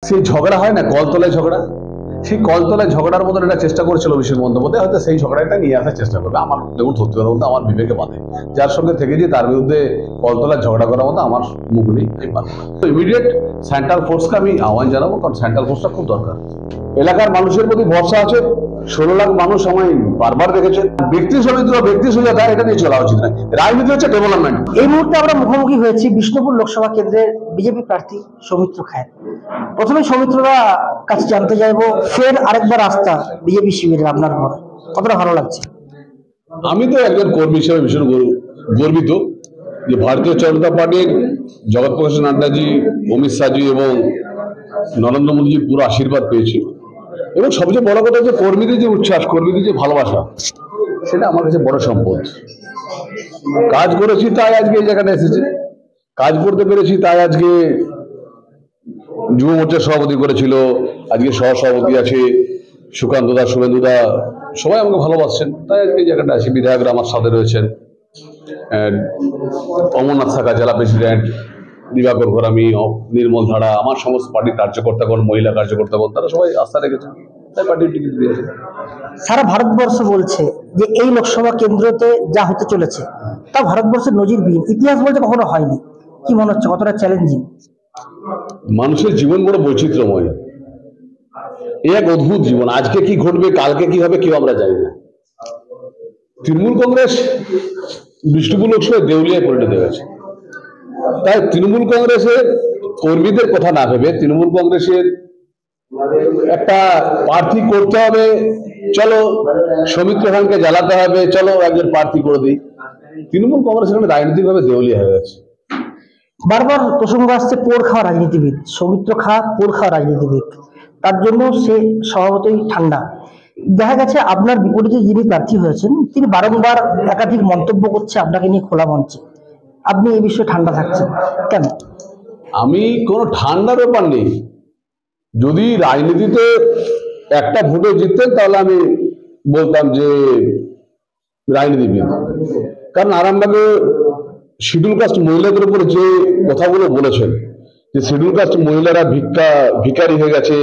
সেই ঝগড়া হয় না, কলতলায় ঝগড়া, সেই কলতলায় ঝগড়ার মতন একটা চেষ্টা করেছিল অভিষেক বন্দ্যোপাধ্যায়, হয়তো সেই ঝগড়াটা নিয়ে আসার চেষ্টা করবে। আমার দেখুন, সত্যি কথা বলতে আমার বিবেকে বাধে, যার সঙ্গে থেকেছি তার বিরুদ্ধে কলতলায় ঝগড়া করার মতো আমার মুখ নেই, আমি পারবো না। তো ইমিডিয়েট সেন্ট্রাল ফোর্সকে আমি আহ্বান জানাবো, কারণ সেন্ট্রাল ফোর্সটা খুব দরকার। এলাকার মানুষের প্রতি ভরসা আছে, 16 লাখ মানুষ আমায় বারবার দেখেছে। ব্যক্তি সমিতি বা ব্যক্তি সুবিধা এটা নিয়ে চলা উচিত না, রাজনীতি হচ্ছে ডেভেলপমেন্ট। এই মুহূর্তে আমরা মুখোমুখি হয়েছি বিষ্ণুপুর লোকসভা কেন্দ্রের বিজেপি প্রার্থী সৌমিত্র খায়ের। প্রথমে সৌমিত্ররা কাছে জানতে চাইবো, ফের আরেকবার আস্থা বিজেপি শিবিরের আপনার পরে কতটা ভালো লাগছে? আমি তো একজন কর্মী হিসেবে ভীষণ গর্বিত যে ভারতীয় জনতা পার্টির জগৎ প্রকাশ নাড্ডাজি, অমিত শাহজি এবং নরেন্দ্র মোদীজির পুরো আশীর্বাদ পেয়েছি। এবং সবচেয়ে বড় কথা হচ্ছে কর্মীদের যে উচ্ছ্বাস, কর্মীদের যে ভালোবাসা, সেটা আমার কাছে বড় সম্পদ। কাজ করেছি তাই আজকে এই জায়গাটা এসেছে, কাজ করতে পেরেছি তাই আজকে যুব মোর্চার সভাপতি করেছিল, আজকে সহসভাপতি আছে সুকান্ত দা, শুভেন্দু দা, সবাই আমাকে ভালোবাসছেন, তাই আজকে এই জায়গাটা আছে। বিধায়করা আমার সাথে রয়েছেন, অমরনাথ শাখা জেলা প্রেসিডেন্ট দিবাকর ঘরামি, নির্মল ধারা, আমার সমস্ত পার্টির কার্যকর্তাগণ, মহিলা কার্যকর্তাগণ, তারা সবাই আস্থা রেখেছেন, তাই পার্টির টিকিট দিয়েছে। সারা ভারতবর্ষ বলছে যে এই লোকসভা কেন্দ্রতে যা হতে চলেছে তা ভারতবর্ষের নজিরবিহীন, ইতিহাস বলতে কখনো হয়নি। কি মনে হচ্ছে, কতটা চ্যালেঞ্জিং? মানুষের জীবন বড় বৈচিত্র্যময়, এক অদ্ভুত জীবন। আজকে কি ঘটবে, কালকে কি হবে, কেউ আমরা জানি না। তৃণমূল কংগ্রেস বিষ্ণুপুর লোকসভায় দেউলিয়ায় পরিণত হয়েছে, তাই তৃণমূল কংগ্রেসের কর্মীদের কথা না ভেবে তৃণমূল কংগ্রেসের একটা প্রার্থী করতে হবে, চলো সৌমিত্র খানকে জ্বালাতে হবে, চলো একজন প্রার্থী করে দিই। তৃণমূল কংগ্রেস এখানে রাজনৈতিকভাবে দেউলিয়া হয়ে গেছে। বারবার প্রসঙ্গ আসছে পোড় খাওয়া রাজনীতিবিদ, সৌমিত্র খা পোড় খাওয়া রাজনীতিবিদ, তার জন্য সে স্বভাবতই ঠান্ডা। দেখা গেছে আপনার বিপরীতে যিনি প্রার্থী হয়েছেন তিনি বারংবার একাধিক মন্তব্য করছে আপনাকে নিয়ে খোলা মঞ্চে, আপনি এই বিষয়ে ঠান্ডা থাকছেন কেন? আমি কোনো ঠান্ডার ব্যাপার নেই। যদি রাজনীতিতে একটা ভোটে জিততেন তাহলে আমি বলতাম যে রাজনীতিবিদ, কারণ আরামবাগে শিডিউল কাস্ট মহিলাদের উপর যে কথাগুলো বলেছেন, যে শিডিউল কাস্ট মহিলারা ভিখারি হয়ে গেছে,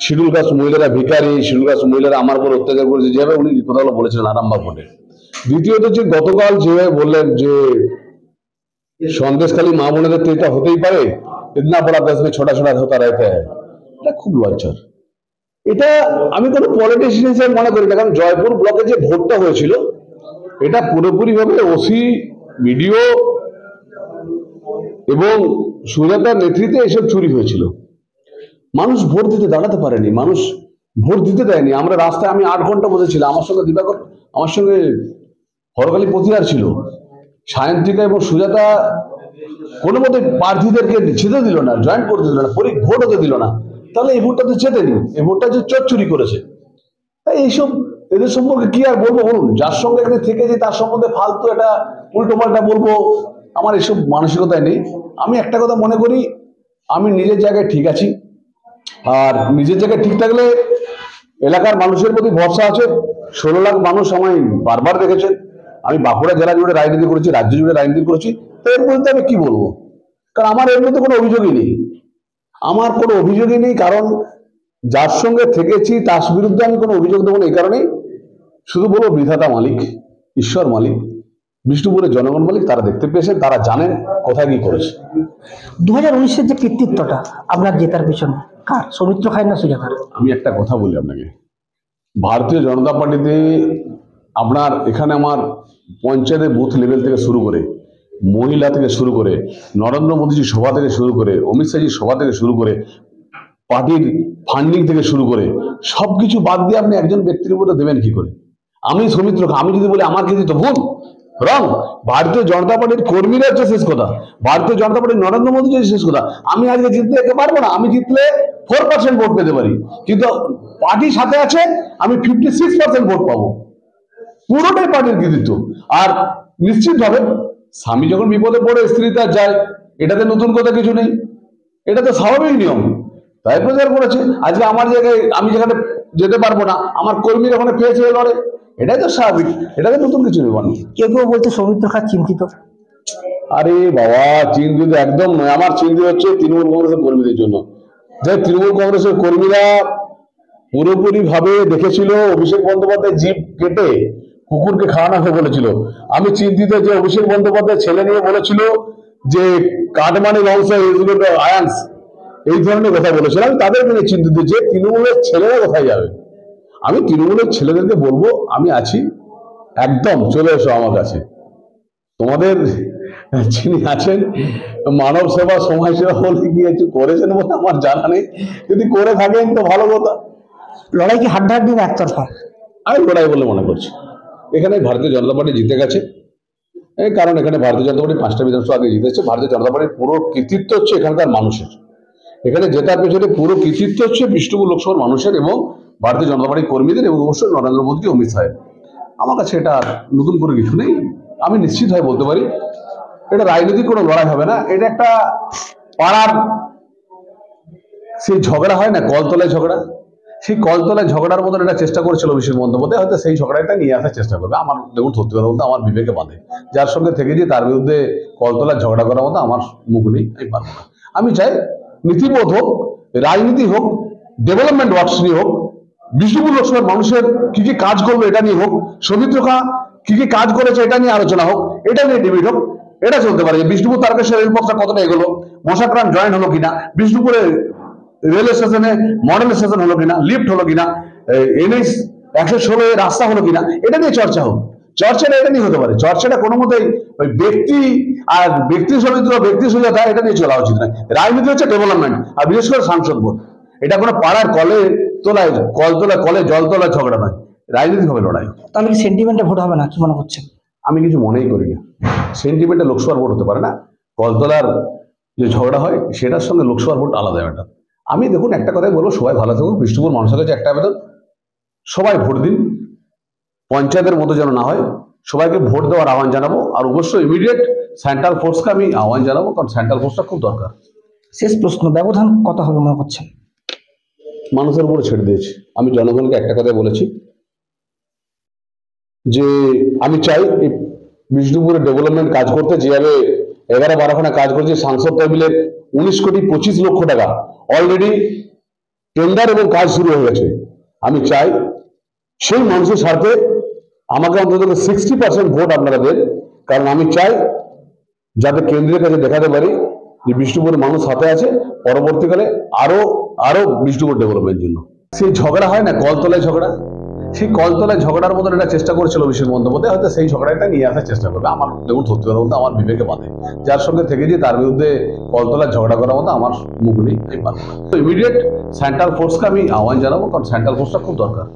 শিডিউল কাস্ট মহিলারা ভিখারি, শিডিউল কাস্ট মহিলারা আমার উপর অত্যাচার করেছে, যেভাবে উনি কথাগুলো বলেছিলেন আরামবাগ ভোটে। দ্বিতীয়ত যে গতকাল যেভাবে বললেন যে সন্দেশখালী মা বোনেদের তো এটা হতেই পারে, ইতনা বড় দেশ মে ছোটা ছোটা হতা রহতা হ্যায়, এটা খুব লজ্জার। এটা আমি কোনো পলিটিশিয়ান হিসেবে মনে করি না, কারণ জয়পুর ব্লকে যে ভোটটা হয়েছিল এটা পুরোপুরি ভাবে ওসি, বিডিও এবং সুজাতার নেতৃত্বে এসব চুরি হয়েছিল। মানুষ ভোট দিতে দাঁড়াতে পারেনি, মানুষ ভোট দিতে দেয়নি। আমরা রাস্তায়, আমি 8 ঘন্টা বসেছিলাম, আমার সঙ্গে দিবাকর, আমার সঙ্গে হরকালী প্রতিহার ছিল, সায়ন্তিকা এবং সুজাতা কোনো মতে প্রার্থীদেরকে যেতে দিল না, জয়েন করতে দিল না, ভোট হতে দিল না। তাহলে এই ভোটটা তো জেতেনি, এই ভোটটা যে চোর চুরি করেছে। তাই এইসব এদের সম্পর্কে কি আর বলবো বলুন? যার সঙ্গে এখানে থেকেছি তার সম্বন্ধে ফালতু একটা উল্টো পাল্টা বলবো, আমার এসব মানসিকতায় নেই। আমি একটা কথা মনে করি, আমি নিজের জায়গায় ঠিক আছি, আর নিজের জায়গায় ঠিক থাকলে এলাকার মানুষের প্রতি ভরসা আছে। 16 লাখ মানুষ আমায় বারবার দেখেছেন। আমি বাঁকুড়া জেলা জুড়ে রাজনীতি করেছি, রাজ্য জুড়ে রাজনীতি করেছি, তো এর মধ্যে আমি কি বলবো? কারণ আমার এর মধ্যে কোনো অভিযোগই নেই, আমার কোনো অভিযোগই নেই। কারণ যার সঙ্গে থেকেছি তার বিরুদ্ধে আমি কোনো অভিযোগ দেবো না। এই কারণেই শুধু বলবো, বিধাতা মালিক, ঈশ্বর মালিক, বিষ্ণুপুরের জনগণ মালিক, তারা দেখতে পেয়েছেন, তারা জানেন কোথায় কি করেছে। 2019-এর যে কৃতিত্বটা আপনার জেতার পিছনে কার, সৌমিত্র খায়ের না সুজাতার? আমি একটা কথা বলি আপনাকে, ভারতীয় জনতা পার্টিতে আপনার এখানে আমার পঞ্চায়েতের বুথ লেভেল থেকে শুরু করে, মহিলা থেকে শুরু করে, নরেন্দ্র মোদীজির সভা থেকে শুরু করে, অমিত শাহজির সভা থেকে শুরু করে, পার্টির ফান্ডিং থেকে শুরু করে সবকিছু বাদ দিয়ে আপনি একজন ব্যক্তির উপরে দেবেন কি করে? আমি সৌমিত্র, আমি যদি বলি আমার কৃতিত্ব, ভুল, রং। ভারতীয় জনতা পার্টির কর্মীরা হচ্ছে শেষ কথা, ভারতীয় জনতা পার্টির নরেন্দ্র মোদী হচ্ছে শেষ কথা। আমি আজকে জিততে যেতে পারবো না, আমি জিতলে 4% ভোট পেতে পারি, কিন্তু পার্টির সাথে আছে, আমি 56% ভোট পাবো। পুরোটাই পার্টির কৃতিত্ব। আর নিশ্চিতভাবে স্বামী যখন বিপদে পড়ে স্ত্রী তার যায়, এটাতে নতুন কথা কিছু নেই, এটা তো স্বাভাবিক নিয়ম, তাই প্রচার করেছে। আজকে আমার জায়গায়, আমি যেখানে যেতে পারবো না, আমার কর্মীরা ওখানে পেয়েছে লড়ে, এটাই তো স্বাভাবিক, এটাতে নতুন কিছু নেই। কেউ কেউ বলতে সৌমিত্র খা চিন্তিত। আরে বাবা, চিন্তিত একদম নয়, আমার চিন্তিত হচ্ছে তৃণমূল কংগ্রেসের কর্মীদের জন্য। যে তৃণমূল কংগ্রেসের কর্মীরা পুরোপুরি ভাবে দেখেছিল অভিষেক বন্দ্যোপাধ্যায় জিভ কেটে কুকুরকে খাওয়ানো হবে বলেছিল। আমি চিন্তিত যে অভিষেক বন্দ্যোপাধ্যায় ছেলে নিয়ে বলেছিল যে কাটমানির অংশ আয়ান্স, এই ধরনের কথা বলেছিল। আমি তাদের নিয়ে চিন্তিত যে তৃণমূলের ছেলেরা কোথায় যাবে। আমি তৃণমূলের ছেলেদেরকে বলবো আমি আছি, একদম চলে এসো আমার কাছে। তোমাদের যিনি আছেন মানব সেবা সমাজ সেবা বলে কি কিছু করেছেন বলে আমার জানা নেই, যদি করে থাকেন তো ভালো কথা। লড়াই কি হাড্ডাহাড্ডি না একতরফা? আমি লড়াই বলে মনে করছি। এখানে ভারতীয় জনতা পার্টি জিতে গেছে, কারণ এখানে ভারতীয় জনতা পার্টি 5টা বিধানসভা আগে জিতেছে। ভারতীয় জনতা পার্টির পুরো কৃতিত্ব হচ্ছে এখানকার মানুষের, এখানে জেতার পেছনে পুরো কৃতিত্ব হচ্ছে বিষ্ণুপুর লোকসভার মানুষের এবং ভারতীয় জনতা পার্টির কর্মীদের এবং অবশ্যই নরেন্দ্র মোদী অমিত শাহের। আমার কাছে এটা নতুন করে কিছু নেই। আমি নিশ্চিত হয়ে বলতে পারি এটা রাজনৈতিক কোনো লড়াই হবে না, এটা একটা পাড়ার সেই ঝগড়া হয় না, কলতলায় ঝগড়া, সেই কলতলায় ঝগড়ার মতন এটা চেষ্টা করেছিল অভিষেক বন্দ্যোপাধ্যায়, হয়তো সেই ঝগড়াটা নিয়ে আসার চেষ্টা করবে। আমার দেখুন সত্যি কথা বলতে আমার বিবেকে বাঁধে, যার সঙ্গে থেকেছি তার বিরুদ্ধে কলতলায় ঝগড়া করার মতো আমার মুখ নেই, আমি পারবো না। আমি চাই নীতিবোধ হোক, রাজনীতি হোক, ডেভেলপমেন্ট ওয়ার্কস নিয়ে হোক, বিষ্ণুপুর লোকসভার মানুষের কি কি কাজ করলো এটা নিয়ে হোক, সৌমিত্র খা কি কি কাজ করেছে এটা নিয়ে আলোচনা হোক, এটা নিয়ে ডিবেট হোক, এটা চলতে পারে। যে বিষ্ণুপুর তারকেশ্বর রেলপথটা কতটা এগোলো, মশাগ্রাম জয়েন হলো কিনা, বিষ্ণুপুরে রেল স্টেশনে মডেল স্টেশন হলো কিনা, লিফট হলো কিনা, NH 116 রাস্তা হলো কিনা, এটা নিয়ে চর্চা হোক। চর্চাটা এটা নিয়ে হতে পারে, চর্চাটা কোনো মতেই ওই ব্যক্তি আর ব্যক্তি সমিতি বা ব্যক্তি সুজাতা এটা নিয়ে চলা উচিত নয়। রাজনীতি হচ্ছে ডেভেলপমেন্ট, আর বিশেষ করে সাংসদ ভোট, এটা কোনো পাড়ার কলে তোলায় কলে জল তোলার ঝগড়া নয়, রাজনীতি হবে লড়াই। তাহলে কি সেন্টিমেন্টে ভোট হবে না, কি মনে করছেন? আমি কিছু মনেই করি না সেন্টিমেন্টে লোকসভার ভোট হতে পারে না। কলতলার যে ঝগড়া হয় সেটার সঙ্গে লোকসভার ভোট আলাদা ব্যাপার। আমি দেখুন একটা কথাই বলবো, সবাই ভালো থাকুক। বিষ্ণুপুর মানুষের কাছে একটা আবেদন, সবাই ভোট দিন, পঞ্চায়েতের মতো যেন না হয়। সবাইকে ভোট দেওয়ার আহ্বান জানাবো, আর অবশ্যই ইমিডিয়েট সেন্ট্রাল ফোর্সকে আমি আহ্বান জানাবো, কারণ সেন্ট্রাল ফোর্সটা খুব দরকার। শেষ প্রশ্ন, ব্যবধান কত হবে মনে করছেন? মানুষের উপরে ছেড়ে দিয়েছি। আমি জনগণকে একটা কথাই বলেছি যে আমি চাই এই বিষ্ণুপুরে ডেভেলপমেন্ট কাজ করতে, যেভাবে 11-12খানা কাজ করেছে সাংসদ তহবিলের 19,25,00,000 টাকা অলরেডি টেন্ডার এবং কাজ শুরু হয়ে গেছে। আমি চাই সেই মানুষের স্বার্থে আমাকে অন্তত 60% ভোট আপনারা দেন, কারণ আমি চাই যাতে কেন্দ্রের কাছে দেখাতে পারি যে বিষ্ণুপুরের মানুষ হাতে আছে পরবর্তীকালে আরো আরো বিষ্ণুপুর ডেভেলপমেন্টের জন্য। সেই ঝগড়া হয় না, কলতলায় ঝগড়া, সেই কলতলায় ঝগড়ার মতন এটা চেষ্টা করেছিল অভিষেক বন্দ্যোপাধ্যায়, হয়তো সেই ঝগড়াটা নিয়ে আসার চেষ্টা করবে। আমার দেখুন সত্যি কথা বলতে আমার বিবেকে বাঁধে, যার সঙ্গে থেকেছি তার বিরুদ্ধে কলতলায় ঝগড়া করার মতো আমার মুখ নেই, আমি পারবো না। তো ইমিডিয়েট সেন্ট্রাল ফোর্সকে আমি আহ্বান জানাবো, কারণ সেন্ট্রাল ফোর্সটা খুব দরকার।